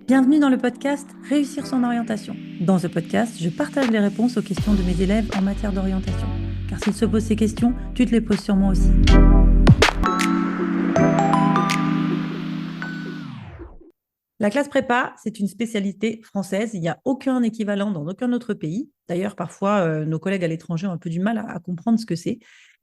Bienvenue dans le podcast Réussir son orientation. Dans ce podcast, je partage les réponses aux questions de mes élèves en matière d'orientation. Car s'ils se posent ces questions, tu te les poses sûrement aussi. La classe prépa, c'est une spécialité française. Il n'y a aucun équivalent dans aucun autre pays. D'ailleurs, parfois, nos collègues à l'étranger ont un peu du mal à comprendre ce que c'est.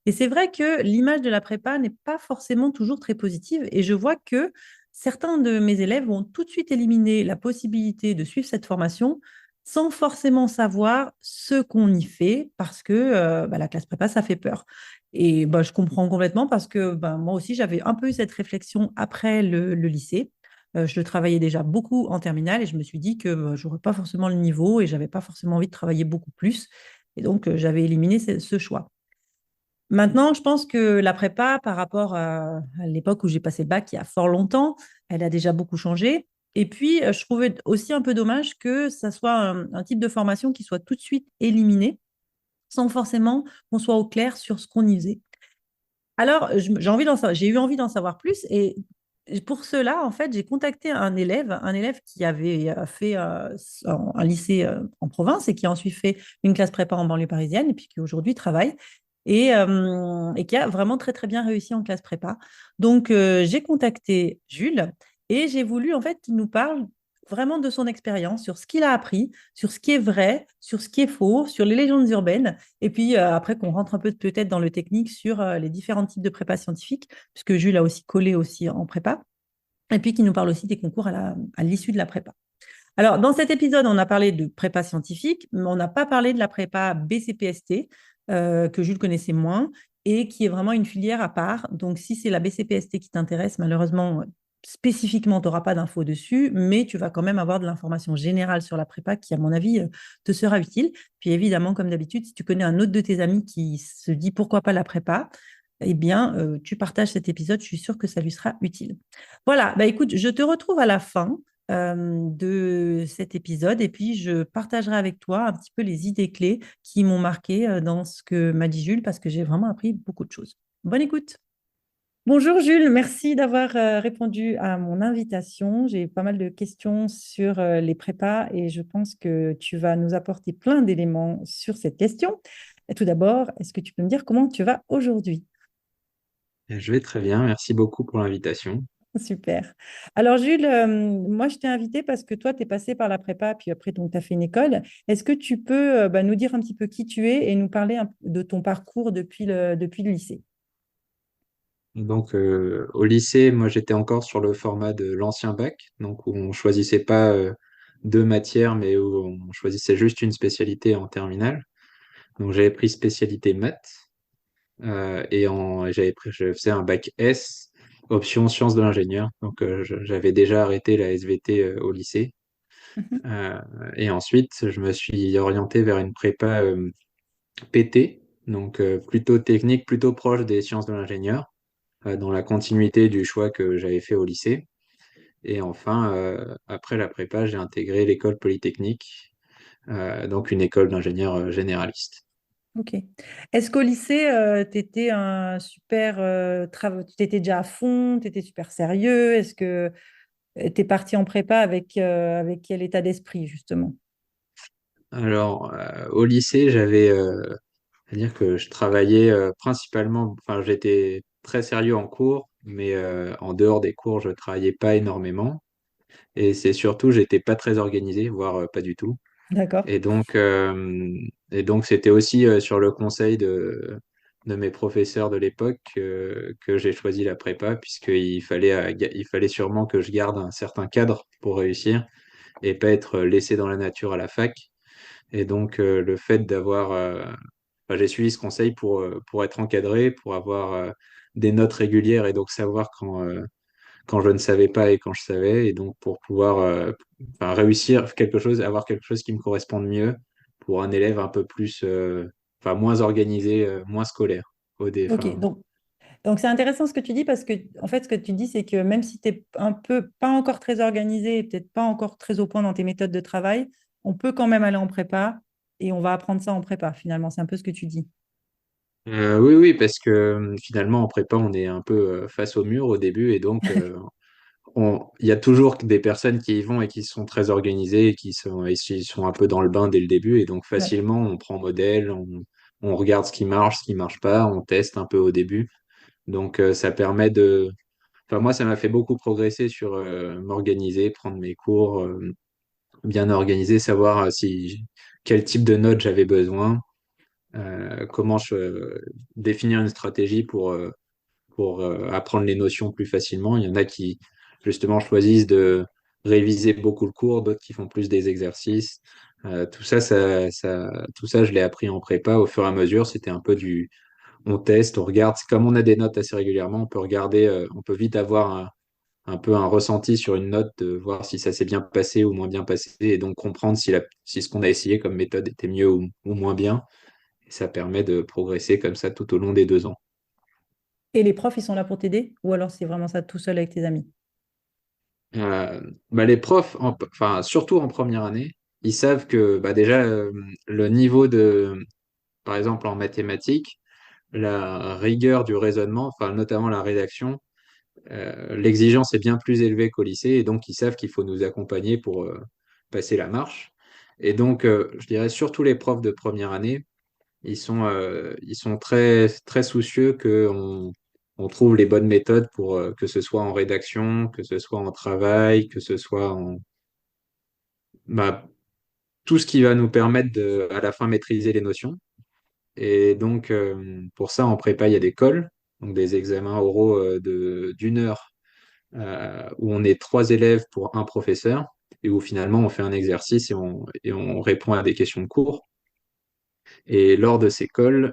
Et c'est vrai que l'image de la prépa n'est pas forcément toujours très positive. Et je vois que certains de mes élèves vont tout de suite éliminer la possibilité de suivre cette formation sans forcément savoir ce qu'on y fait parce que la classe prépa, ça fait peur. Et je comprends complètement parce que moi aussi, j'avais un peu eu cette réflexion après le lycée. Je le travaillais déjà beaucoup en terminale et je me suis dit que je n'aurais pas forcément le niveau et je n'avais pas forcément envie de travailler beaucoup plus. Et donc, j'avais éliminé ce choix. Maintenant, je pense que la prépa, par rapport à l'époque où j'ai passé le bac, il y a fort longtemps, elle a déjà beaucoup changé. Et puis, je trouvais aussi un peu dommage que ça soit un type de formation qui soit tout de suite éliminé, sans forcément qu'on soit au clair sur ce qu'on y faisait. Alors, j'ai eu envie d'en savoir plus et pour cela, en fait, j'ai contacté un élève qui avait fait un lycée en province et qui a ensuite fait une classe prépa en banlieue parisienne et puis qui aujourd'hui travaille et qui a vraiment très, très bien réussi en classe prépa. Donc, j'ai contacté Jules et j'ai voulu, en fait, qu'il nous parle vraiment de son expérience, sur ce qu'il a appris, sur ce qui est vrai, sur ce qui est faux, sur les légendes urbaines et puis après qu'on rentre un peu peut-être dans le technique sur les différents types de prépa scientifique, puisque Jules a aussi collé aussi en prépa, et puis qui nous parle aussi des concours à l'issue de la prépa. Alors, dans cet épisode, on a parlé de prépa scientifique, mais on n'a pas parlé de la prépa BCPST, que Jules connaissait moins, et qui est vraiment une filière à part. Donc, si c'est la BCPST qui t'intéresse, malheureusement, spécifiquement, tu n'auras pas d'infos dessus, mais tu vas quand même avoir de l'information générale sur la prépa qui, à mon avis, te sera utile. Puis évidemment, comme d'habitude, si tu connais un autre de tes amis qui se dit pourquoi pas la prépa, eh bien, tu partages cet épisode, je suis sûre que ça lui sera utile. Voilà, écoute, je te retrouve à la fin de cet épisode et puis je partagerai avec toi un petit peu les idées clés qui m'ont marqué dans ce que m'a dit Jules parce que j'ai vraiment appris beaucoup de choses. Bonne écoute. Bonjour Jules, merci d'avoir répondu à mon invitation. J'ai pas mal de questions sur les prépas et je pense que tu vas nous apporter plein d'éléments sur cette question. Et tout d'abord, est-ce que tu peux me dire comment tu vas aujourd'hui? Je vais très bien, merci beaucoup pour l'invitation. Super. Alors Jules, moi je t'ai invité parce que toi tu es passé par la prépa, puis après tu as fait une école. Est-ce que tu peux nous dire un petit peu qui tu es et nous parler de ton parcours depuis le lycée? Donc, au lycée, moi, j'étais encore sur le format de l'ancien bac, donc où on choisissait pas deux matières, mais où on choisissait juste une spécialité en terminale. Donc, j'avais pris spécialité maths je faisais un bac S, option sciences de l'ingénieur. Donc, j'avais déjà arrêté la SVT au lycée. Mhm. Euh, et ensuite, je me suis orienté vers une prépa PT, donc plutôt technique, plutôt proche des sciences de l'ingénieur, dans la continuité du choix que j'avais fait au lycée. Et enfin, après la prépa, j'ai intégré l'école polytechnique, donc une école d'ingénieur généraliste. Ok. Est-ce qu'au lycée, tu étais un super tu étais déjà à fond, tu étais super sérieux? Est-ce que tu es parti en prépa avec quel état d'esprit justement? Alors, au lycée, c'est-à-dire que je travaillais principalement, enfin, j'étais très sérieux en cours, mais en dehors des cours, je travaillais pas énormément. Et c'est surtout, j'étais pas très organisé, voire pas du tout. D'accord. Et donc, c'était aussi sur le conseil de mes professeurs de l'époque que j'ai choisi la prépa, il fallait sûrement que je garde un certain cadre pour réussir et pas être laissé dans la nature à la fac. Et donc, le fait j'ai suivi ce conseil pour être encadré, pour avoir des notes régulières et donc savoir quand je ne savais pas et quand je savais, et donc pour pouvoir réussir quelque chose, avoir quelque chose qui me corresponde mieux pour un élève un peu plus, moins organisé, moins scolaire. Ok, donc c'est intéressant ce que tu dis parce que en fait ce que tu dis c'est que même si tu es un peu pas encore très organisé et peut-être pas encore très au point dans tes méthodes de travail, on peut quand même aller en prépa et on va apprendre ça en prépa finalement, c'est un peu ce que tu dis. Oui, oui, parce que finalement en prépa, on est un peu face au mur au début, et donc il y a toujours des personnes qui y vont et qui sont très organisées et qui sont un peu dans le bain dès le début. Et donc, Ouais. facilement, on prend modèle, on regarde ce qui marche pas, on teste un peu au début. Donc, ça permet de. Enfin, moi, ça m'a fait beaucoup progresser sur m'organiser, prendre mes cours, bien organiser, savoir quel type de notes j'avais besoin, comment définir une stratégie pour apprendre les notions plus facilement. Il y en a qui, justement, choisissent de réviser beaucoup le cours, d'autres qui font plus des exercices. Tout ça, je l'ai appris en prépa au fur et à mesure. C'était un peu on teste, on regarde. Comme on a des notes assez régulièrement, on peut regarder, on peut vite avoir un peu un ressenti sur une note, de voir si ça s'est bien passé ou moins bien passé, et donc comprendre si ce qu'on a essayé comme méthode était mieux ou moins bien. Et ça permet de progresser comme ça tout au long des 2 ans. Et les profs, ils sont là pour t'aider? Ou alors c'est vraiment ça tout seul avec tes amis? Euh, les profs, enfin, surtout en première année, ils savent que bah, déjà, le niveau par exemple en mathématiques, la rigueur du raisonnement, enfin, notamment la rédaction, l'exigence est bien plus élevée qu'au lycée, et donc ils savent qu'il faut nous accompagner pour passer la marche. Et donc, je dirais surtout les profs de première année, ils sont très, très soucieux on trouve les bonnes méthodes pour que ce soit en rédaction, que ce soit en travail, que ce soit bah, tout ce qui va nous permettre de, à la fin, maîtriser les notions. Et donc, pour ça, en prépa, il y a des cols, donc des examens oraux d'une heure, où on est 3 élèves pour un professeur, et où finalement on fait un exercice et on répond à des questions de cours. Et lors de ces calls,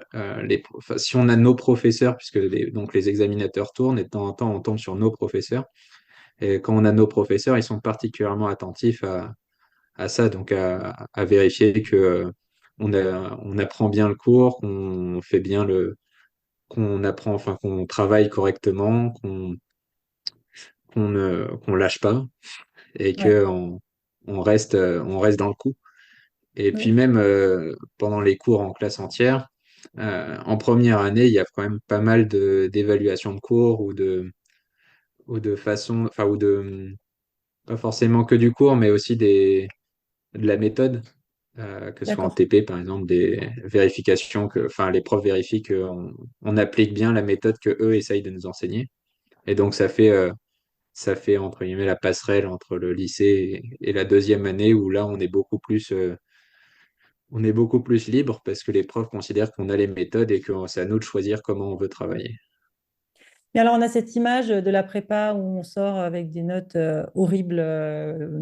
enfin, si on a nos professeurs, puisque donc les examinateurs tournent, et de temps en temps on tombe sur nos professeurs, et quand on a nos professeurs, ils sont particulièrement attentifs à ça, donc à vérifier que on apprend bien le cours, qu'on fait bien qu'on apprend, enfin qu'on travaille correctement, qu'on lâche pas et Ouais. on reste dans le coup. Et puis Oui. même pendant les cours en classe entière, en première année, il y a quand même pas mal d'évaluations de cours ou de façon, enfin pas forcément que du cours, mais aussi de la méthode, que ce soit en D'accord. TP par exemple, des vérifications enfin les profs vérifient qu'on on applique bien la méthode que eux essayent de nous enseigner. Et donc ça fait entre guillemets la passerelle entre le lycée et la deuxième année où là on est beaucoup plus libre parce que les profs considèrent qu'on a les méthodes et que c'est à nous de choisir comment on veut travailler. Mais alors, on a cette image de la prépa où on sort avec des notes horribles,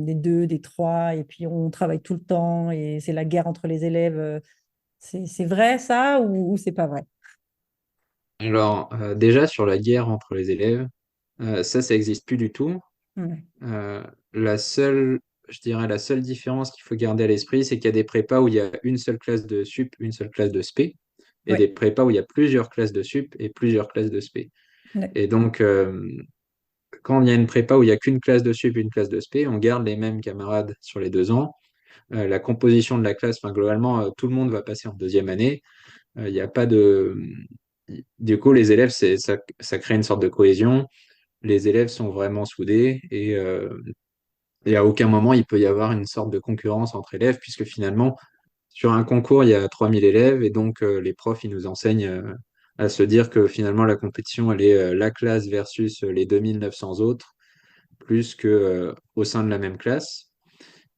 des 2, des 3, et puis on travaille tout le temps et c'est la guerre entre les élèves. C'est vrai ça ou c'est pas vrai? Alors, déjà sur la guerre entre les élèves, ça existe plus du tout. Ouais. Euh, je dirais la seule différence qu'il faut garder à l'esprit, c'est qu'il y a des prépas où il y a une seule classe de sup, une seule classe de spé, et Ouais. des prépas où il y a plusieurs classes de sup et plusieurs classes de spé. Ouais. Et donc, quand il y a une prépa où il n'y a qu'une classe de sup et une classe de spé, on garde les mêmes camarades sur les 2 ans. La composition de la classe, enfin, globalement, tout le monde va passer en deuxième année. Il n'y a pas de. Du coup, les élèves, ça crée une sorte de cohésion. Les élèves sont vraiment soudés et à aucun moment il peut y avoir une sorte de concurrence entre élèves, puisque finalement, sur un concours, il y a 3000 élèves et donc les profs, ils nous enseignent à se dire que finalement, la compétition, elle est la classe versus les 2900 autres, plus que au sein de la même classe.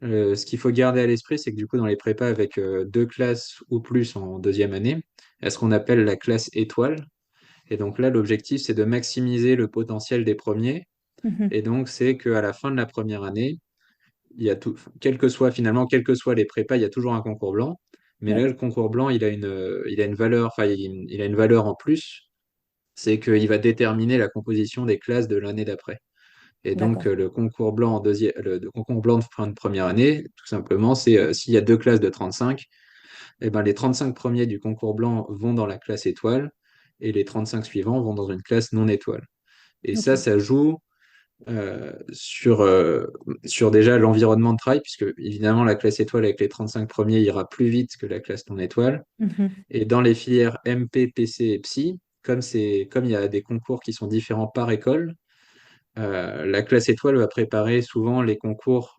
Ce qu'il faut garder à l'esprit, c'est que du coup, dans les prépas avec 2 classes ou plus en deuxième année, il y a ce qu'on appelle la classe étoile. Et donc là, l'objectif, c'est de maximiser le potentiel des premiers. Mhm. Et donc, c'est qu'à la fin de la première année, il y a tout, quels que soient les prépas, il y a toujours un concours blanc. Mais Ouais. là, le concours blanc, il a une valeur, enfin, il a une valeur en plus, c'est qu'il va déterminer la composition des classes de l'année d'après. Et donc, D'accord. le concours blanc le concours blanc de fin de première année, tout simplement, c'est s'il y a 2 classes de 35, eh ben, les 35 premiers du concours blanc vont dans la classe étoile et les 35 suivants vont dans une classe non étoile. Et Ok. ça joue sur déjà l'environnement de travail, puisque évidemment, la classe étoile avec les 35 premiers ira plus vite que la classe non étoile. Mhm. Et dans les filières MP, PC et Psy, comme il y a des concours qui sont différents par école, la classe étoile va préparer souvent les concours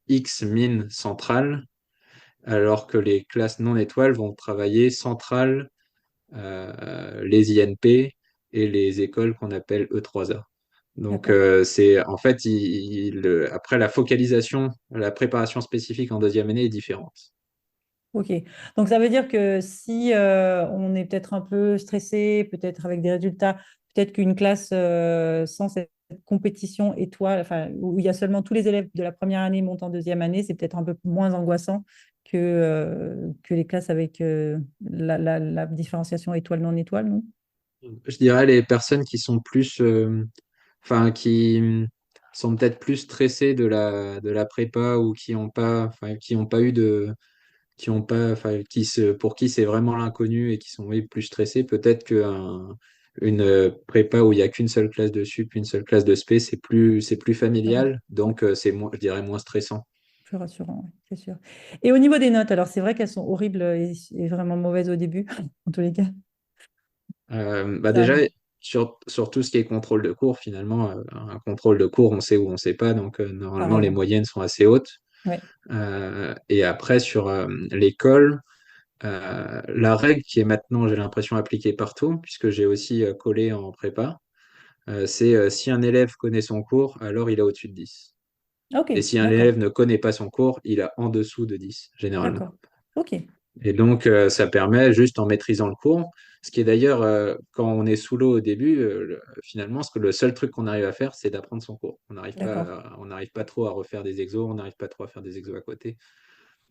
X, mine, centrale, alors que les classes non étoiles vont travailler centrale, les INP et les écoles qu'on appelle E3A. Donc, D'accord. c'est en fait, après la focalisation, la préparation spécifique en deuxième année est différente. Ok. Donc ça veut dire que si on est peut-être un peu stressé, peut-être avec des résultats, peut-être qu'une classe sans cette compétition étoile, enfin, où il y a seulement tous les élèves de la première année montent en deuxième année, c'est peut-être un peu moins angoissant que les classes avec la différenciation étoile-non étoile, non? Je dirais les personnes qui sont plus, enfin, qui sont peut-être plus stressées de la prépa ou qui n'ont pas, enfin, qui ont pas eu de, qui ont pas, enfin, pour qui c'est vraiment l'inconnu et qui sont oui, plus stressés, peut-être une prépa où il n'y a qu'une seule classe de sup, une seule classe de spé, c'est plus familial, Ouais, donc c'est moins, je dirais moins stressant. plus rassurant, ouais, c'est sûr. Et au niveau des notes, alors c'est vrai qu'elles sont horribles et vraiment mauvaises au début, en tous les cas. Bah Ça déjà, arrive. sur tout ce qui est contrôle de cours, finalement, un contrôle de cours, on sait où on sait pas, donc T'as normalement les raison. moyennes sont assez hautes. Ouais. Et après, sur l'école, la règle qui est maintenant, j'ai l'impression, appliquée partout, puisque j'ai aussi collé en prépa, c'est si un élève connaît son cours, alors il a au-dessus de 10. Ok, Et si un d'accord, élève ne connaît pas son cours, il a en dessous de 10 généralement. d'accord. Ok, Et donc, ça permet, juste en maîtrisant le cours, ce qui est d'ailleurs, quand on est sous l'eau au début, finalement, le seul truc qu'on arrive à faire, c'est d'apprendre son cours. d'accord. On n'arrive pas trop à refaire des exos, on n'arrive pas trop à faire des exos à côté.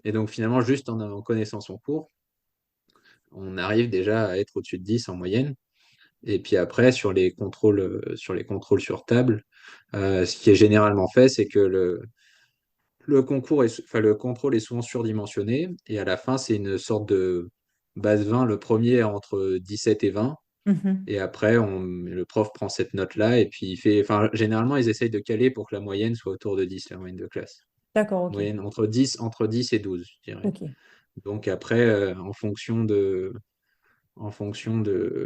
Et donc, finalement, juste en connaissant son cours, on arrive déjà à être au-dessus de 10 en moyenne. Et puis après, sur les contrôles sur table, ce qui est généralement fait, c'est que le contrôle est souvent surdimensionné. Et à la fin, c'est une sorte de base 20. Le premier est entre 17 et 20. Mhm. Et après, le prof prend cette note-là et puis enfin, généralement, ils essayent de caler pour que la moyenne soit autour de 10, la moyenne de classe. D'accord, ok. Moyenne entre 10 et 12, je dirais. Ok. Donc après, en fonction de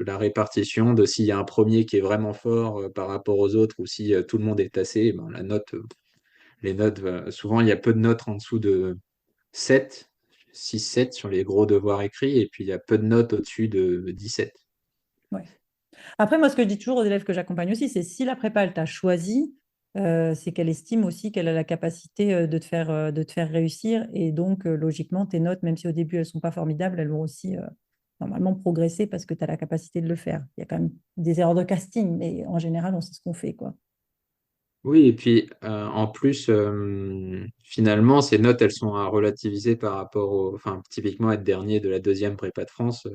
la répartition, de s'il y a un premier qui est vraiment fort par rapport aux autres ou si tout le monde est tassé, ben, les notes, souvent il y a peu de notes en dessous de 7, 6, 7 sur les gros devoirs écrits et puis il y a peu de notes au-dessus de 17. Ouais. Après, moi, ce que je dis toujours aux élèves que j'accompagne aussi, c'est si la prépa, elle t'a choisi, c'est qu'elle estime aussi qu'elle a la capacité de te faire réussir. Et donc, logiquement, tes notes, même si au début, elles ne sont pas formidables, elles vont aussi normalement progresser parce que tu as la capacité de le faire. Il y a quand même des erreurs de casting, mais en général, on sait ce qu'on fait, quoi. Oui, et puis en plus, finalement, ces notes, elles sont à relativiser par rapport enfin, typiquement être dernier de la deuxième prépa de France,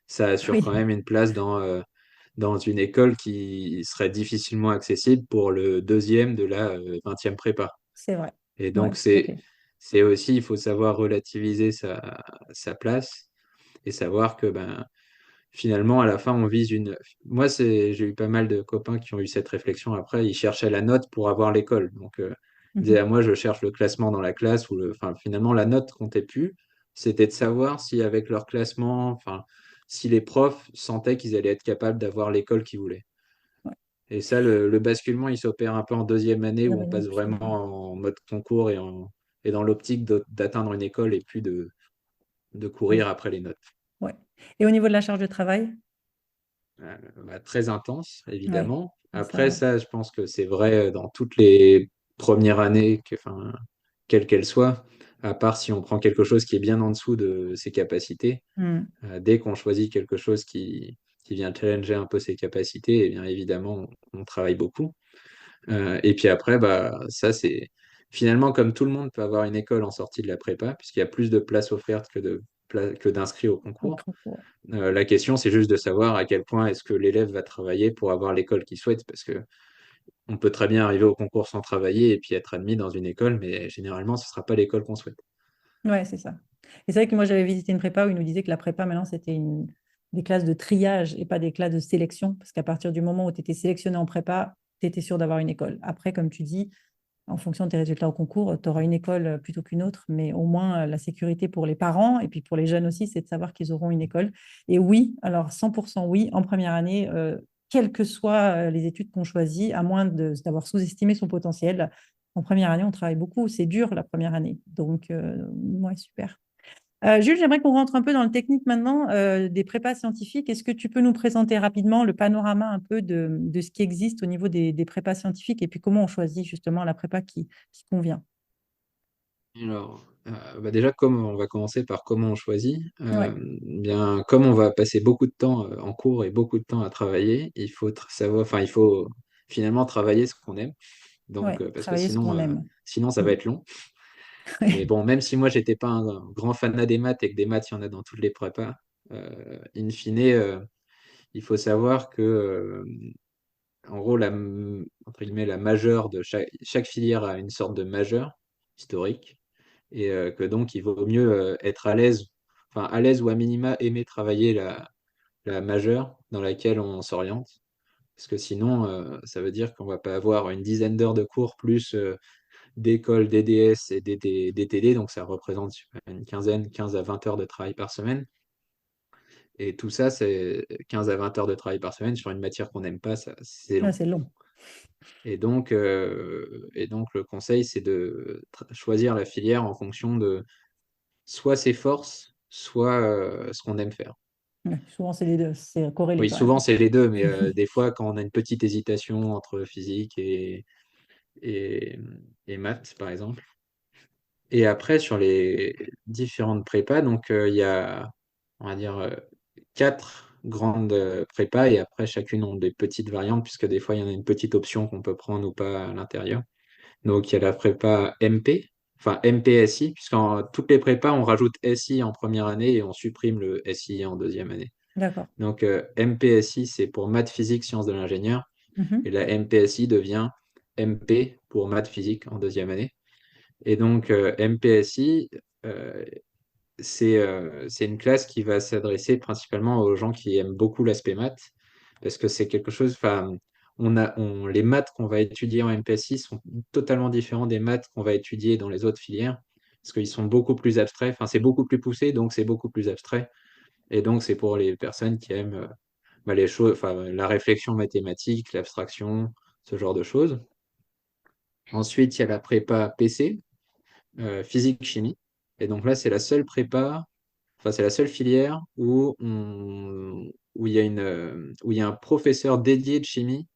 ça assure quand Oui, même une place dans une école qui serait difficilement accessible pour le deuxième de la 20e prépa. c'est vrai. Et Ouais, donc, ok. c'est aussi, il faut savoir relativiser sa place et savoir que ben, finalement, à la fin, on vise une. Moi, j'ai eu pas mal de copains qui ont eu cette réflexion après. Ils cherchaient la note pour avoir l'école. Donc, ils disaient, Mhm. ah, moi, je cherche le classement dans la classe. Enfin, finalement, la note comptait plus. C'était de savoir si, avec leur classement, enfin, si les profs sentaient qu'ils allaient être capables d'avoir l'école qu'ils voulaient. Ouais. Et ça, le basculement, il s'opère un peu en deuxième année où Deuxième on année, passe plus vraiment tard. en mode concours et dans l'optique d'atteindre une école et plus de courir Oui. après les notes. Ouais. Et au niveau de la charge de travail? Bah, très intense, Oui, évidemment. ça, Après, ouais. ça, je pense que c'est vrai dans toutes les premières années, enfin, quelles qu'elles soient, à part si on prend quelque chose qui est bien en dessous de ses capacités. Hmm. Dès qu'on choisit quelque chose qui vient challenger un peu ses capacités, eh bien évidemment, on travaille beaucoup. Et puis après, bah, ça, c'est finalement comme tout le monde peut avoir une école en sortie de la prépa, puisqu'il y a plus de places offertes que d'inscrits au Ok, concours. ouais. La question, c'est juste de savoir à quel point est-ce que l'élève va travailler pour avoir l'école qu'il souhaite, parce que on peut très bien arriver au concours sans travailler et puis être admis dans une école, mais généralement, ce ne sera pas l'école qu'on souhaite. Ouais, c'est ça. Et c'est vrai que moi, j'avais visité une prépa où ils nous disaient que la prépa, maintenant, c'était des classes de triage et pas des classes de sélection. Parce qu'à partir du moment où tu étais sélectionné en prépa, tu étais sûr d'avoir une école. Après, comme tu dis, en fonction de tes résultats au concours, tu auras une école plutôt qu'une autre. Mais au moins, la sécurité pour les parents et puis pour les jeunes aussi, c'est de savoir qu'ils auront une école. Et oui, alors 100% oui, en première année, quelles que soient les études qu'on choisit, à moins d'avoir sous-estimé son potentiel. En première année, on travaille beaucoup. C'est dur la première année. Donc, ouais, super. Jules, j'aimerais qu'on rentre un peu dans le technique maintenant des prépas scientifiques. Est-ce que tu peux nous présenter rapidement le panorama un peu de ce qui existe au niveau des prépas scientifiques et puis comment on choisit justement la prépa qui convient? Alors, bah déjà, comme on va commencer par comment on choisit, Ouais, bien, comme on va passer beaucoup de temps en cours et beaucoup de temps à travailler, il faut savoir, enfin, il faut finalement travailler ce qu'on aime. Donc, ouais, parce que travailler ce qu'on aime. sinon, ça Mm. va être long. Mais bon, même si moi, j'étais pas un grand fanat des maths et que des maths, il y en a dans toutes les prépas, in fine, il faut savoir que, en gros, entre guillemets, la majeure de chaque filière a une sorte de majeure historique et que donc, il vaut mieux être à l'aise, enfin, à l'aise ou à minima aimer travailler la majeure dans laquelle on s'oriente. Parce que sinon, ça veut dire qu'on va pas avoir une dizaine d'heures de cours plus d'école, DDS et DTD, donc ça représente je sais pas, une quinzaine, 15 à 20 heures de travail par semaine. Et tout ça, c'est 15 à 20 heures de travail par semaine sur une matière qu'on n'aime pas, ça, c'est Ouais, long. c'est long. Et donc, le conseil, c'est de choisir la filière en fonction de soit ses forces, soit ce qu'on aime faire. Ouais, souvent, c'est les deux. C'est corrélé Oui, quand même. souvent, c'est les deux, mais des fois, quand on a une petite hésitation entre physique et, et maths, par exemple. Et après, sur les différentes prépas, donc il y a, on va dire, quatre grandes prépas, et après, chacune ont des petites variantes, puisque des fois, il y en a une petite option qu'on peut prendre ou pas à l'intérieur. Donc, il y a la prépa MP, enfin MPSI, puisqu'en toutes les prépas, on rajoute SI en première année et on supprime le SI en deuxième année. D'accord. Donc, MPSI, c'est pour maths, physique, sciences de l'ingénieur, et Mhm. la MPSI devient MP pour maths, physique en deuxième année. Et donc, MPSI, euh, c'est une classe qui va s'adresser principalement aux gens qui aiment beaucoup l'aspect maths, parce que c'est quelque chose, enfin, les maths qu'on va étudier en MPSI sont totalement différents des maths qu'on va étudier dans les autres filières, parce qu'ils sont beaucoup plus abstraits, enfin, c'est beaucoup plus poussé, donc c'est beaucoup plus abstrait. Et donc, c'est pour les personnes qui aiment bah, les choses, enfin, la réflexion mathématique, l'abstraction, ce genre de choses. Ensuite, il y a la prépa PC, physique-chimie. Et donc là, c'est la seule prépa, enfin, c'est la seule filière où il y a où il y a un professeur dédié de chimie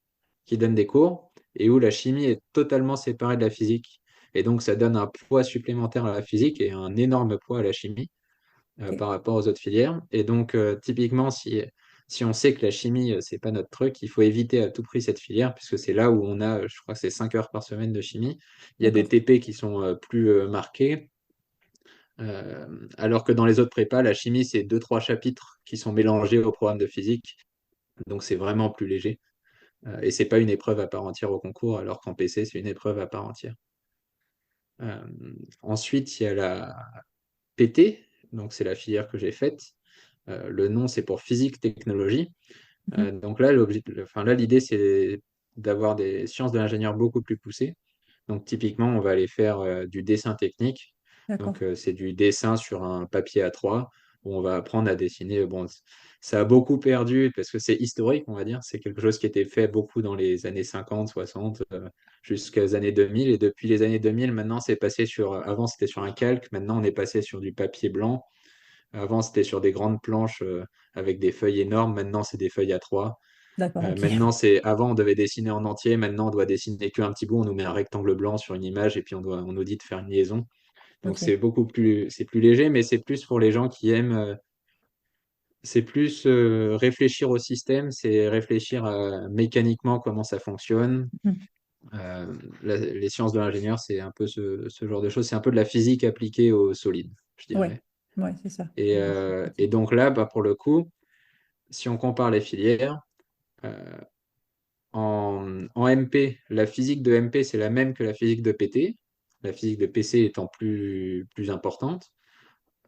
qui donne des cours et où la chimie est totalement séparée de la physique. Et donc, ça donne un poids supplémentaire à la physique et un énorme poids à la chimie Ok. par rapport aux autres filières. Et donc, typiquement, si on sait que la chimie, c'est pas notre truc, il faut éviter à tout prix cette filière, puisque c'est là où on a, je crois que c'est 5 heures par semaine de chimie. Il y a des D'accord. TP qui sont plus marqués, alors que dans les autres prépas, la chimie, c'est deux trois chapitres qui sont mélangés au programme de physique. Donc, c'est vraiment plus léger. Et c'est pas une épreuve à part entière au concours, alors qu'en PC, c'est une épreuve à part entière. Euh, Ensuite, il y a la PT, donc c'est la filière que j'ai faite. Le nom, c'est pour physique technologie. Mhm. Donc là, enfin, là, l'idée, c'est d'avoir des sciences de l'ingénieur beaucoup plus poussées. Donc typiquement, on va aller faire du dessin technique. D'accord. Donc c'est du dessin sur un papier A3 où on va apprendre à dessiner. Bon, ça a beaucoup perdu parce que c'est historique, on va dire. C'est quelque chose qui était fait beaucoup dans les années 50, 60, jusqu'aux années 2000. Et depuis les années 2000, maintenant, c'est passé sur. Avant, c'était sur un calque. Maintenant, on est passé sur du papier blanc. Avant, c'était sur des grandes planches avec des feuilles énormes. Maintenant, c'est des feuilles A3. D'accord. Ok. Maintenant, avant, on devait dessiner en entier. Maintenant, on doit dessiner qu'un petit bout. On nous met un rectangle blanc sur une image et puis on nous dit de faire une liaison. Donc, Ok. c'est plus léger, mais c'est plus pour les gens qui aiment, c'est plus réfléchir au système, c'est réfléchir à, mécaniquement comment ça fonctionne. Mhm. Les sciences de l'ingénieur, c'est un peu ce genre de choses. C'est un peu de la physique appliquée au solide, je Ouais. dirais. Ouais, c'est ça. Et donc là, bah, pour le coup, si on compare les filières, euh, en MP, la physique de MP, c'est la même que la physique de PT, la physique de PC étant plus importante.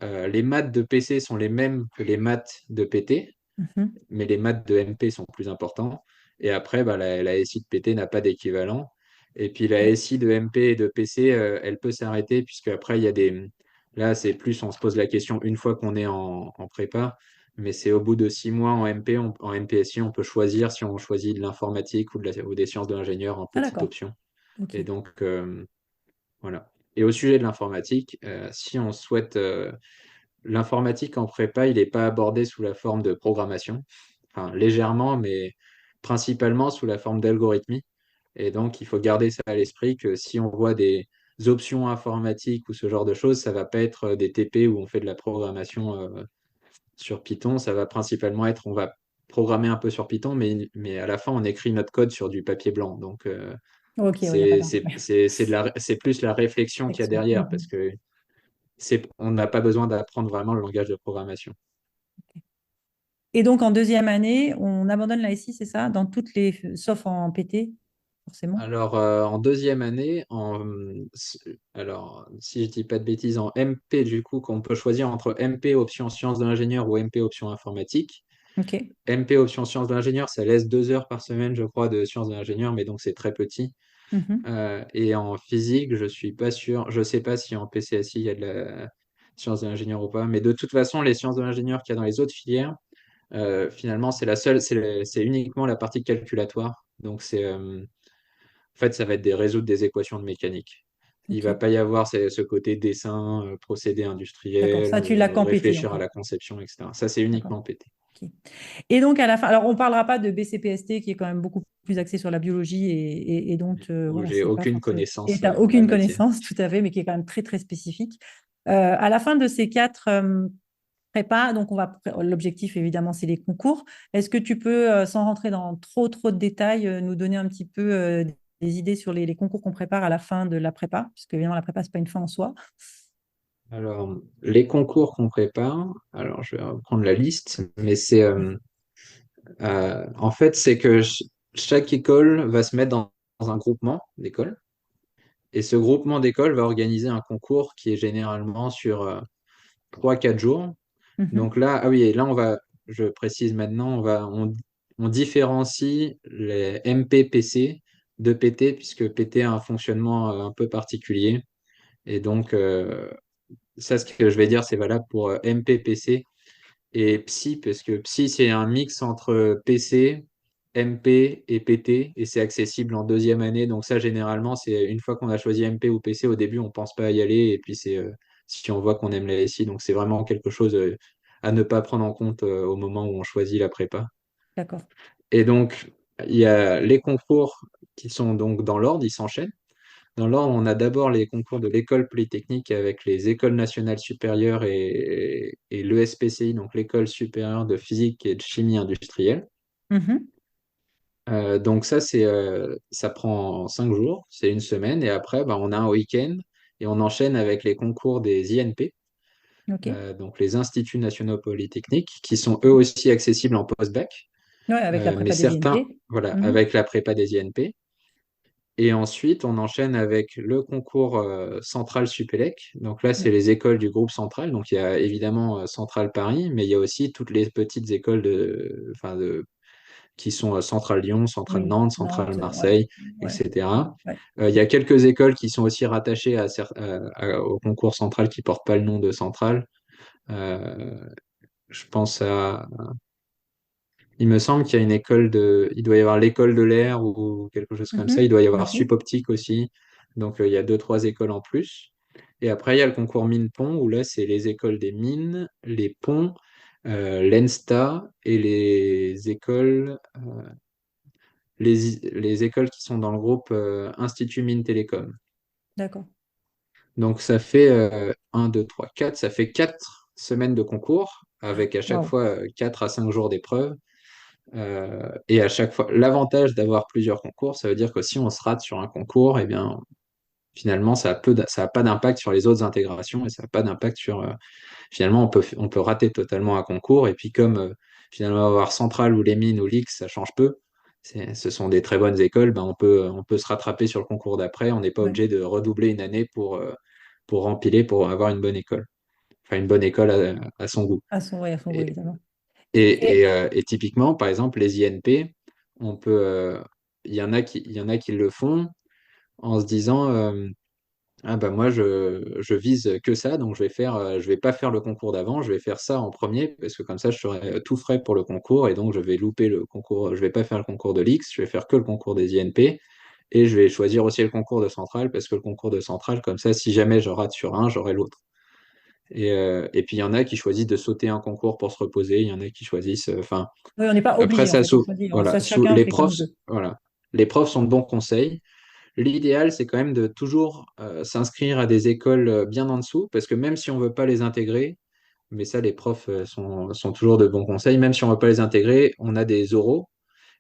Les maths de PC sont les mêmes que les maths de PT, Mhm. mais les maths de MP sont plus importants. Et après, bah, la SI de PT n'a pas d'équivalent. Et puis la Ouais. SI de MP et de PC, elle peut s'arrêter, puisque après, il y a des. Là, c'est plus, on se pose la question une fois qu'on est en prépa, mais c'est au bout de 6 mois en MP, en MPSI, on peut choisir si on choisit de l'informatique ou des sciences de l'ingénieur en Ah, petite d'accord. option. Ok. Et donc, voilà. Et au sujet de l'informatique, si on souhaite l'informatique en prépa, il n'est pas abordé sous la forme de programmation, enfin légèrement, mais principalement sous la forme d'algorithmie. Et donc, il faut garder ça à l'esprit que si on voit des options informatiques ou ce genre de choses, ça va pas être des TP où on fait de la programmation sur Python. Ça va principalement être, on va programmer un peu sur Python, mais à la fin, on écrit notre code sur du papier blanc. Donc, Ok, oui, il n'y a pas c'est plus la réflexion qu'il y a d'inflexion. derrière parce que on n'a pas besoin d'apprendre vraiment le langage de programmation. Et donc, en deuxième année, on abandonne la SI, c'est ça? Dans toutes les, sauf en PT, forcément. Alors, en deuxième année, alors, si je dis pas de bêtises, en MP, du coup, qu'on peut choisir entre MP option sciences de l'ingénieur ou MP option informatique. Ok. MP option sciences de l'ingénieur, ça laisse 2 heures par semaine, je crois, de sciences de l'ingénieur, mais donc c'est très petit. Mhm. Et en physique, je suis pas sûr, je sais pas si en PCSI il y a de la science de l'ingénieur ou pas, mais de toute façon, les sciences de l'ingénieur qu'il y a dans les autres filières, finalement, c'est la seule, c'est uniquement la partie calculatoire. Donc, en fait, ça va être des résoudre des équations de mécanique. Il va Ok. pas y avoir ce côté dessin, procédé D'accord. industriel, Ça, tu l'as qu'en PT, en réfléchir à fait. la conception, etc. Ça, c'est D'accord. uniquement PT. Ok. Et donc, à la fin, alors, on ne parlera pas de BCPST, qui est quand même beaucoup plus axé sur la biologie, et donc, Où voilà, j'ai c'est pas aucune forcément. Et connaissance tu n'as en la aucune matière. connaissance, tout à fait, mais qui est quand même très, très spécifique. À la fin de ces quatre prépas, donc l'objectif, évidemment, c'est les concours. Est-ce que tu peux, sans rentrer dans trop, trop de détails, nous donner un petit peu des idées sur les concours qu'on prépare à la fin de la prépa? Puisque, évidemment, la prépa, ce n'est pas une fin en soi. Alors, les concours qu'on prépare, alors je vais reprendre la liste, mais en fait, c'est que chaque école va se mettre dans un groupement d'écoles, et ce groupement d'écoles va organiser un concours qui est généralement sur 3-4 jours. Donc Mhm. là, ah oui, et là, je précise maintenant, on différencie les MP-PC de PT, puisque PT a un fonctionnement un peu particulier. Et donc, ça, ce que je vais dire, c'est valable pour MP-PC et Psy, parce que Psy, c'est un mix entre PC, MP et PT, et c'est accessible en deuxième année. Donc ça, généralement, c'est une fois qu'on a choisi MP ou PC, au début, on pense pas à y aller, et puis c'est si on voit qu'on aime la SI, donc c'est vraiment quelque chose à ne pas prendre en compte au moment où on choisit la prépa. D'accord. Et donc, il y a les concours qui sont donc dans l'ordre, ils s'enchaînent. Dans l'ordre, on a d'abord les concours de l'école polytechnique avec les écoles nationales supérieures et l'ESPCI, donc l'école supérieure de physique et de chimie industrielle. Mhm. Donc ça, ça prend 5 jours, c'est une semaine, et après, bah, on a un week-end et on enchaîne avec les concours des INP, OK. donc les Instituts nationaux polytechniques, qui sont eux aussi accessibles en post-bac, Ouais, avec la mais prépa des certains, INP. voilà, Mhm. avec la prépa des INP. Et ensuite, on enchaîne avec le concours Central Supélec. Donc là, c'est Ouais. les écoles du groupe Central. Donc il y a évidemment Central Paris, mais il y a aussi toutes les petites écoles enfin qui sont Central Lyon, Central Oui, Nantes, Central Nantes, ouais. Marseille, Ouais. etc. Ouais. Il y a quelques écoles qui sont aussi rattachées au concours Central qui ne portent pas le nom de Central. Euh, je pense à il me semble qu'il y a une il doit y avoir l'école de l'air ou quelque chose comme ça. Il Mhm. doit y avoir OK. Supoptique aussi. Donc, il y a 2, 3 écoles en plus. Et après, il y a le concours mine-pont où là, c'est les écoles des mines, les ponts, l'ENSTA et les écoles qui sont dans le groupe Institut Mines Télécom. D'accord. Donc, ça fait 1, 2, 3, 4. Ça fait 4 semaines de concours avec à chaque Waouh. fois 4 à 5 jours d'épreuve. Et à chaque fois, l'avantage d'avoir plusieurs concours, ça veut dire que si on se rate sur un concours, eh bien, finalement, ça a pas d'impact sur les autres intégrations et ça n'a pas d'impact sur. Finalement, on peut rater totalement un concours. Et puis, comme finalement, avoir Centrale ou les mines ou l'X, ça change peu. Ce sont des très bonnes écoles, ben, on peut se rattraper sur le concours d'après. On n'est pas Ouais. obligé de redoubler une année pour empiler, pour avoir une bonne école. Enfin, une bonne école à son goût. Ouais, à son goût, évidemment. Et typiquement, par exemple, les INP, on peut, il y en a qui le font en se disant, Ah bah moi je vise que ça, donc je vais pas faire le concours d'avant, je vais faire ça en premier parce que comme ça je serai tout frais pour le concours et donc je vais louper le concours, je vais pas faire le concours de l'X, je vais faire que le concours des INP et je vais choisir aussi le concours de centrale parce que le concours de centrale comme ça si jamais je rate sur un, j'aurai l'autre. Et puis il y en a qui choisissent de sauter un concours pour se reposer, il y en a qui choisissent, enfin Oui, on n'est pas après obligé, en ça fait, on choisit. voilà, Ça, chacun les fait comme profs il veut. voilà, les profs sont de bons conseils. L'idéal, c'est quand même de toujours s'inscrire à des écoles bien en dessous, parce que même si on ne veut pas les intégrer, mais ça, les profs sont toujours de bons conseils, même si on ne veut pas les intégrer, on a des oraux,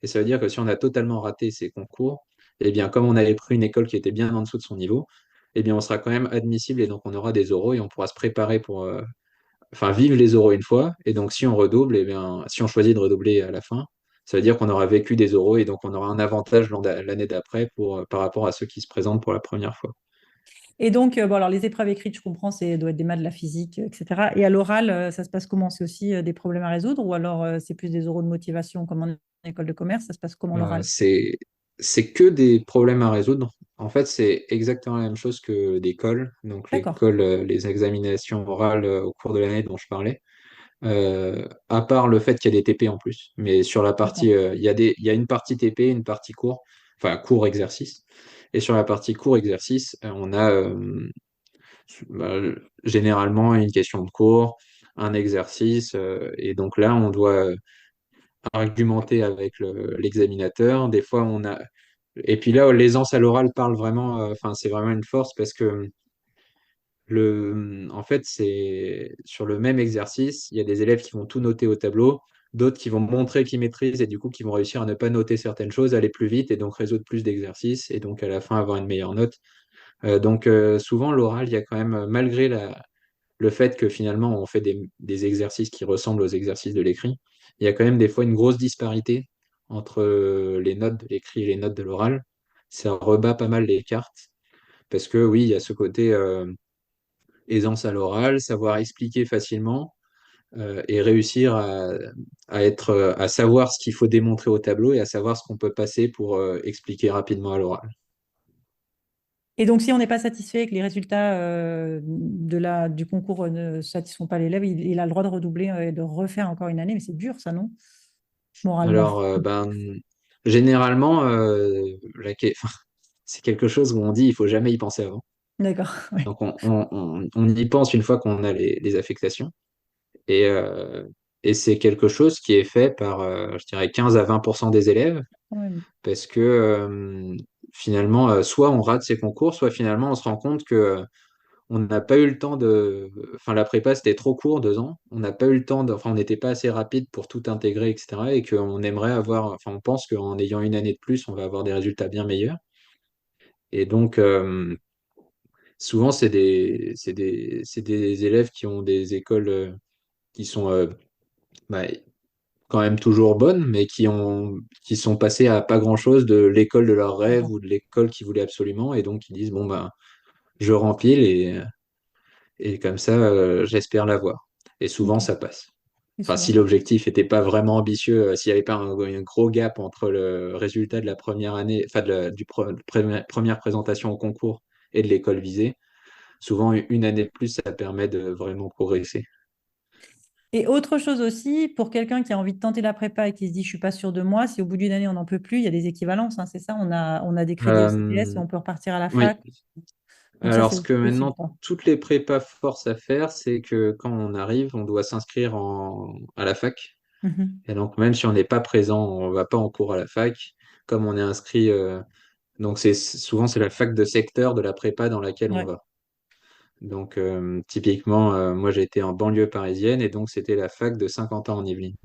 et ça veut dire que si on a totalement raté ces concours, eh bien, comme on avait pris une école qui était bien en dessous de son niveau, eh bien, on sera quand même admissible, et donc on aura des oraux, et on pourra se préparer pour, enfin, vivre les oraux une fois, et donc si on redouble, eh bien, si on choisit de redoubler à la fin, ça veut dire qu'on aura vécu des oraux et donc on aura un avantage l'année d'après par rapport à ceux qui se présentent pour la première fois. Et donc, bon, alors les épreuves écrites, je comprends, c'est doit être des maths, de la physique, etc. Et à l'oral, ça se passe comment? C'est aussi des problèmes à résoudre ou alors c'est plus des oraux de motivation comme en école de commerce? Ça se passe comment Euh, l'oral? c'est, c'est que des problèmes à résoudre. En fait, c'est exactement la même chose que l'école. Donc D'accord, l'école, les examinations orales au cours de l'année dont je parlais. À part le fait qu'il y a des TP en plus. Mais sur la d'accord. partie, il y a une partie TP, une partie cours, enfin cours exercice. Et sur la partie cours exercice, on a bah, généralement une question de cours, un exercice, et donc là, on doit argumenter avec l'examinateur. Des fois, on a. Et puis là, l'aisance à l'oral parle vraiment, enfin, c'est vraiment une force parce que en fait, c'est sur le même exercice, il y a des élèves qui vont tout noter au tableau, d'autres qui vont montrer qu'ils maîtrisent et du coup qui vont réussir à ne pas noter certaines choses, aller plus vite et donc résoudre plus d'exercices et donc à la fin avoir une meilleure note. Souvent, l'oral, il y a quand même, malgré le fait que finalement on fait des exercices qui ressemblent aux exercices de l'écrit, il y a quand même des fois une grosse disparité entre les notes de l'écrit et les notes de l'oral. Ça rebat pas mal les cartes parce que oui, il y a ce côté aisance à l'oral, savoir expliquer facilement et réussir à savoir ce qu'il faut démontrer au tableau et à savoir ce qu'on peut passer pour expliquer rapidement à l'oral. Et donc, si on n'est pas satisfait et que les résultats du concours ne satisfont pas l'élève, il a le droit de redoubler et de refaire encore une année. Mais c'est dur, ça, non? Moralement. Alors, généralement, c'est quelque chose où on dit il faut jamais y penser avant. D'accord. Ouais. Donc, on y pense une fois qu'on a les affectations. Et, euh, et c'est quelque chose qui est fait par, je dirais, 15 à 20% des élèves, Ouais. parce que finalement, soit on rate ses concours, soit finalement on se rend compte que on n'a pas eu le temps de. Enfin, la prépa, c'était trop court, 2 ans. On n'a pas eu le temps Enfin, on n'était pas assez rapide pour tout intégrer, etc. Et qu'on aimerait avoir. Enfin, on pense qu'en ayant une année de plus, on va avoir des résultats bien meilleurs. Et donc, souvent, c'est des élèves qui ont des écoles qui sont bah, quand même toujours bonnes, mais qui sont passés à pas grand-chose de l'école de leur rêve D'accord. ou de l'école qu'ils voulaient absolument. Et donc, ils disent, bon, bah, je rempile et comme ça, j'espère l'avoir. Et souvent, Ok. ça passe. Et Enfin, souvent, si ça passe. l'objectif n'était pas vraiment ambitieux, s'il n'y avait pas un gros gap entre le résultat de la première année, enfin première présentation au concours et de l'école visée, souvent une année de plus, ça permet de vraiment progresser. Et autre chose aussi, pour quelqu'un qui a envie de tenter la prépa et qui se dit, je suis pas sûr de moi, si au bout d'une année, on n'en peut plus, il y a des équivalences, hein, c'est ça? On a des crédits au CPS et Euh, on peut repartir à la oui. fac. Donc ça, Alors, c'est ce que aussi possible, maintenant quoi. toutes les prépas forcent à faire, c'est que quand on arrive, on doit s'inscrire à la fac. Mhm. Et donc, même si on n'est pas présent, on ne va pas en cours à la fac, comme on est inscrit. Donc, souvent, c'est la fac de secteur de la prépa dans laquelle on Ouais, va. Donc, typiquement, moi, j'ai été en banlieue parisienne et donc, c'était la fac de Saint-Quentin en Yvelines.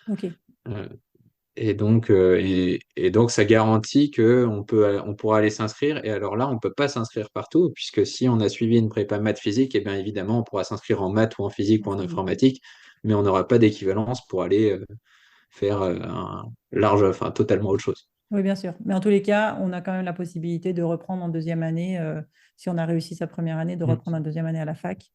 ok. Euh, et donc, ça garantit on pourra aller s'inscrire. Et alors là, on ne peut pas s'inscrire partout, puisque si on a suivi une prépa maths physique, et bien évidemment, on pourra s'inscrire en maths ou en physique ou en Physique. informatique, mais on n'aura pas d'équivalence pour aller faire un large, enfin, totalement autre chose. Oui, bien sûr. Mais en tous les cas, on a quand même la possibilité de reprendre en deuxième année, si on a réussi sa première année, de Mm. reprendre en deuxième année à la fac.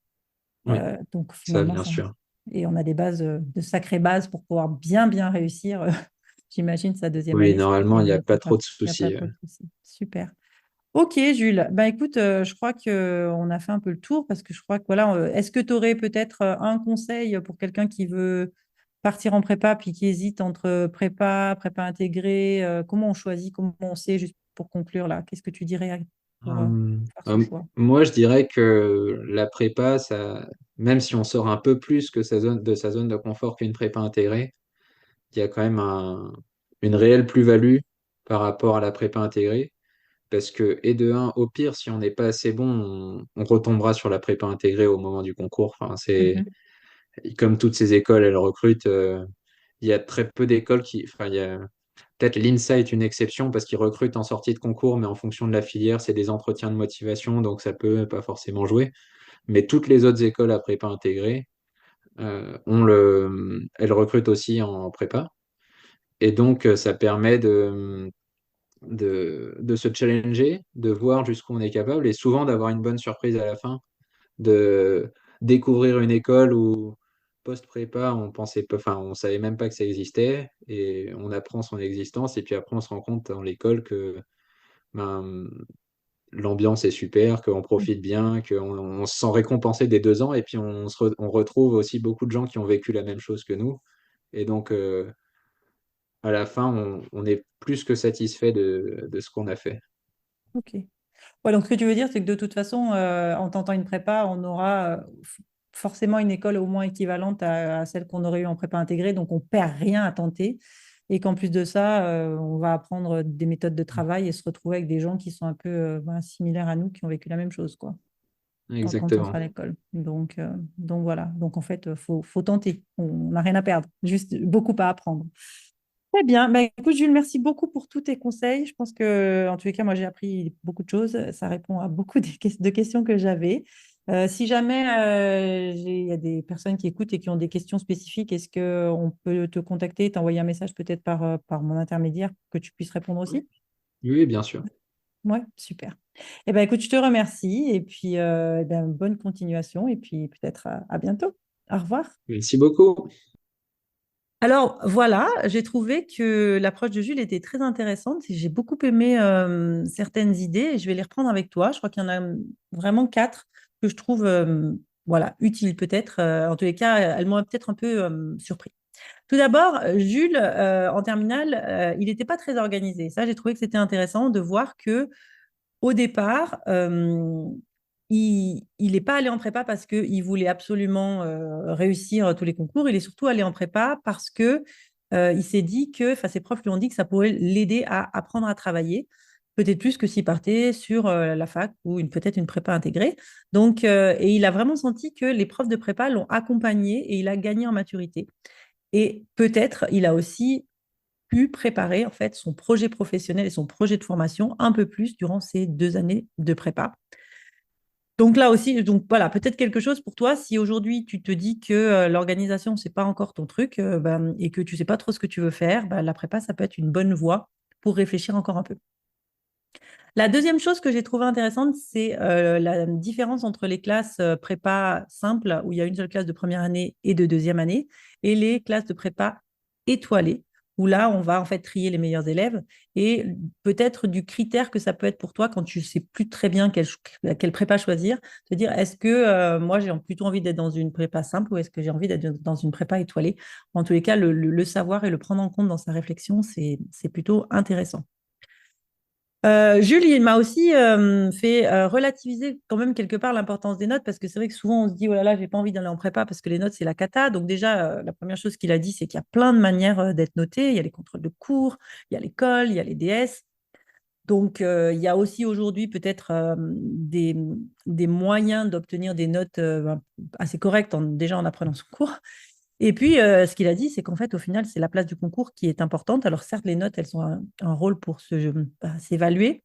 Oui, Donc ça, finalement, bien sûr. et on a des bases, de sacrées bases pour pouvoir bien, bien réussir. J'imagine sa deuxième Oui, année si normalement, il n'y on a ne pas trompe pas. trop de Il n'y a pas soucis. trop de soucis. Super. Ok, Jules. Ben, écoute, je crois qu'on a fait un peu le tour parce que je crois que voilà, est-ce que tu aurais peut-être un conseil pour quelqu'un qui veut partir en prépa puis qui hésite entre prépa intégrée, comment on choisit, comment on sait, juste pour conclure là, qu'est-ce que tu dirais pour faire ce choix? Moi, je dirais que la prépa, ça, même si on sort un peu plus que de sa zone de confort qu'une prépa intégrée, il y a quand même une réelle plus-value par rapport à la prépa intégrée. Parce que, et de un, au pire, si on n'est pas assez bon, on retombera sur la prépa intégrée au moment du concours. Enfin, Mhm. comme toutes ces écoles, elles recrutent. Il y a très peu d'écoles qui. Enfin, il y a, peut-être l'INSA est une exception parce qu'ils recrutent en sortie de concours, mais en fonction de la filière, c'est des entretiens de motivation, donc ça peut pas forcément jouer. Mais toutes les autres écoles à prépa intégrée, elles recrutent aussi en prépa. Et donc, ça permet de se challenger, de voir jusqu'où on est capable et souvent d'avoir une bonne surprise à la fin, de découvrir une école où post-prépa, on pensait pas, enfin, on savait même pas que ça existait et on apprend son existence et puis après on se rend compte dans l'école que ben, l'ambiance est super, qu'on profite bien, on se sent récompensé des 2 ans et puis on retrouve aussi beaucoup de gens qui ont vécu la même chose que nous et donc à la fin on est plus que satisfait de ce qu'on a fait. Ok. Ouais, donc, ce que tu veux dire, c'est que de toute façon, en tentant une prépa, on aura forcément une école au moins équivalente à celle qu'on aurait eue en prépa intégrée. Donc, on perd rien à tenter. Et qu'en plus de ça, on va apprendre des méthodes de travail et se retrouver avec des gens qui sont un peu similaires à nous, qui ont vécu la même chose, quoi, quand on sera Exactement. à l'école. Donc voilà. Donc, en fait, faut tenter. On n'a rien à perdre, juste beaucoup à apprendre. Très bien. Bah, écoute, Jules, merci beaucoup pour tous tes conseils. Je pense que, en tous les cas, moi, j'ai appris beaucoup de choses. Ça répond à beaucoup de questions que j'avais. Si jamais il y a des personnes qui écoutent et qui ont des questions spécifiques, est-ce qu'on peut te contacter, t'envoyer un message peut-être par mon intermédiaire pour que tu puisses répondre Oui, aussi? oui, bien sûr. Ouais, super. Eh ben, écoute, je te remercie et puis eh ben, bonne continuation et puis peut-être à bientôt. Au revoir. Merci beaucoup. Alors voilà, j'ai trouvé que l'approche de Jules était très intéressante et j'ai beaucoup aimé certaines idées et je vais les reprendre avec toi. Je crois qu'il y en a vraiment quatre que je trouve voilà, utiles peut-être. En tous les cas, elles m'ont peut-être un peu surpris. Tout d'abord, Jules, en terminale, il n'était pas très organisé. Ça, j'ai trouvé que c'était intéressant de voir que au départ, il n'est pas allé en prépa parce qu'il voulait absolument réussir tous les concours. Il est surtout allé en prépa parce que il s'est dit que, enfin, ses profs lui ont dit que ça pourrait l'aider à apprendre à travailler, peut-être plus que s'il partait sur la fac ou peut-être une prépa intégrée. Donc, et il a vraiment senti que les profs de prépa l'ont accompagné et il a gagné en maturité. Et peut-être il a aussi pu préparer en fait son projet professionnel et son projet de formation un peu plus durant ces 2 années de prépa. Donc là aussi, donc voilà, peut-être quelque chose pour toi si aujourd'hui tu te dis que l'organisation c'est pas encore ton truc ben, et que tu sais pas trop ce que tu veux faire, ben, la prépa ça peut être une bonne voie pour réfléchir encore un peu. La deuxième chose que j'ai trouvée intéressante, c'est la différence entre les classes prépa simples, où il y a une seule classe de première année et de deuxième année, et les classes de prépa étoilées, où là, on va en fait trier les meilleurs élèves, et peut-être du critère que ça peut être pour toi quand tu sais plus très bien quelle prépa choisir, te dire est-ce que moi j'ai plutôt envie d'être dans une prépa simple ou est-ce que j'ai envie d'être dans une prépa étoilée. En tous les cas, le savoir et le prendre en compte dans sa réflexion, c'est plutôt intéressant. Jules, il m'a aussi fait relativiser quand même quelque part l'importance des notes parce que c'est vrai que souvent on se dit oh là là, j'ai pas envie d'aller en prépa parce que les notes c'est la cata. Donc déjà, la première chose qu'il a dit, c'est qu'il y a plein de manières d'être noté. Il y a les contrôles de cours, il y a l'école, il y a les DS. Donc il y a aussi aujourd'hui peut-être des moyens d'obtenir des notes assez correctes déjà en apprenant son cours. Et puis, ce qu'il a dit, c'est qu'en fait, au final, c'est la place du concours qui est importante. Alors, certes, les notes, elles ont un rôle pour s'évaluer,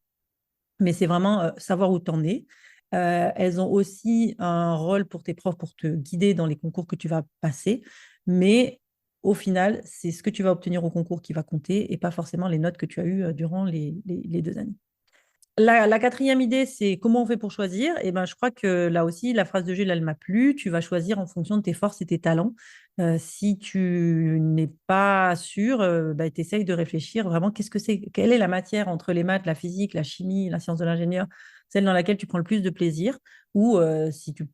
mais c'est vraiment savoir où tu en es. Elles ont aussi un rôle pour tes profs pour te guider dans les concours que tu vas passer, mais au final, c'est ce que tu vas obtenir au concours qui va compter et pas forcément les notes que tu as eues durant les 2 années. La quatrième idée, c'est comment on fait pour choisir. Et ben, je crois que là aussi, la phrase de Gilles, elle m'a plu. Tu vas choisir en fonction de tes forces et tes talents. Si tu n'es pas sûr, bah, tu essayes de réfléchir vraiment qu'est-ce que c'est, quelle est la matière entre les maths, la physique, la chimie, la science de l'ingénieur, celle dans laquelle tu prends le plus de plaisir, ou si tu,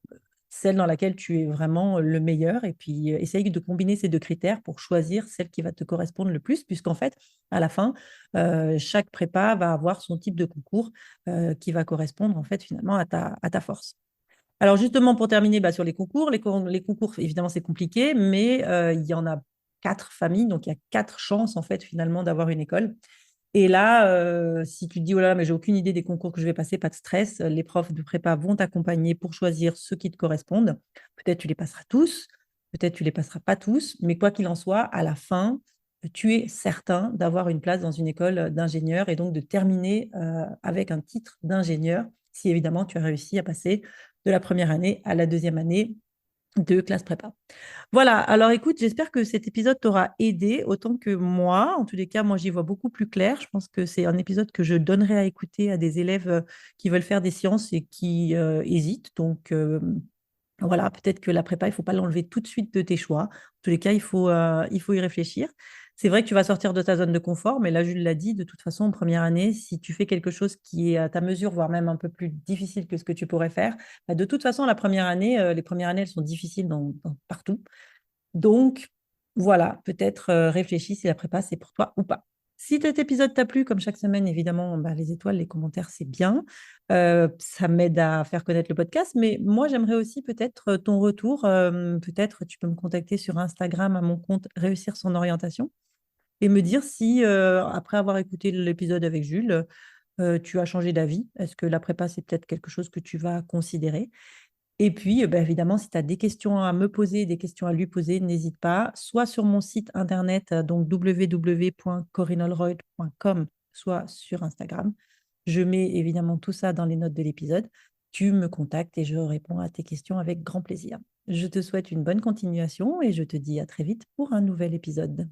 celle dans laquelle tu es vraiment le meilleur. Et puis, essaye de combiner ces deux critères pour choisir celle qui va te correspondre le plus, puisqu'en fait, à la fin, chaque prépa va avoir son type de concours qui va correspondre en fait finalement à ta force. Alors justement, pour terminer bah, sur les concours, évidemment, c'est compliqué, mais il y en a 4 familles, donc il y a 4 chances en fait finalement d'avoir une école. Et là, si tu te dis, oh là, là, mais j'ai aucune idée des concours que je vais passer, pas de stress. Les profs de prépa vont t'accompagner pour choisir ceux qui te correspondent. Peut-être tu les passeras tous, peut-être tu les passeras pas tous, mais quoi qu'il en soit, à la fin, tu es certain d'avoir une place dans une école d'ingénieur et donc de terminer avec un titre d'ingénieur, si évidemment tu as réussi à passer de la première année à la deuxième année de classe prépa. Voilà, alors écoute, j'espère que cet épisode t'aura aidé autant que moi. En tous les cas, moi, j'y vois beaucoup plus clair. Je pense que c'est un épisode que je donnerai à écouter à des élèves qui veulent faire des sciences et qui hésitent. Donc, voilà, peut-être que la prépa, il ne faut pas l'enlever tout de suite de tes choix. En tous les cas, il faut y réfléchir. C'est vrai que tu vas sortir de ta zone de confort, mais là, Jules l'a dit, de toute façon, en première année, si tu fais quelque chose qui est à ta mesure, voire même un peu plus difficile que ce que tu pourrais faire, bah, de toute façon, la première année, les premières années, elles sont difficiles partout. Donc, voilà, peut-être réfléchis si la prépa, c'est pour toi ou pas. Si cet épisode t'a plu, comme chaque semaine, évidemment, bah, les étoiles, les commentaires, c'est bien. Ça m'aide à faire connaître le podcast. Mais moi, j'aimerais aussi peut-être ton retour. Peut-être tu peux me contacter sur Instagram à mon compte Réussir son orientation et me dire si, après avoir écouté l'épisode avec Jules, tu as changé d'avis. Est-ce que la prépa, c'est peut-être quelque chose que tu vas considérer? Et puis, bah, évidemment, si tu as des questions à me poser, des questions à lui poser, n'hésite pas, soit sur mon site internet, donc www.corinolroyd.com, soit sur Instagram. Je mets évidemment tout ça dans les notes de l'épisode. Tu me contactes et je réponds à tes questions avec grand plaisir. Je te souhaite une bonne continuation et je te dis à très vite pour un nouvel épisode.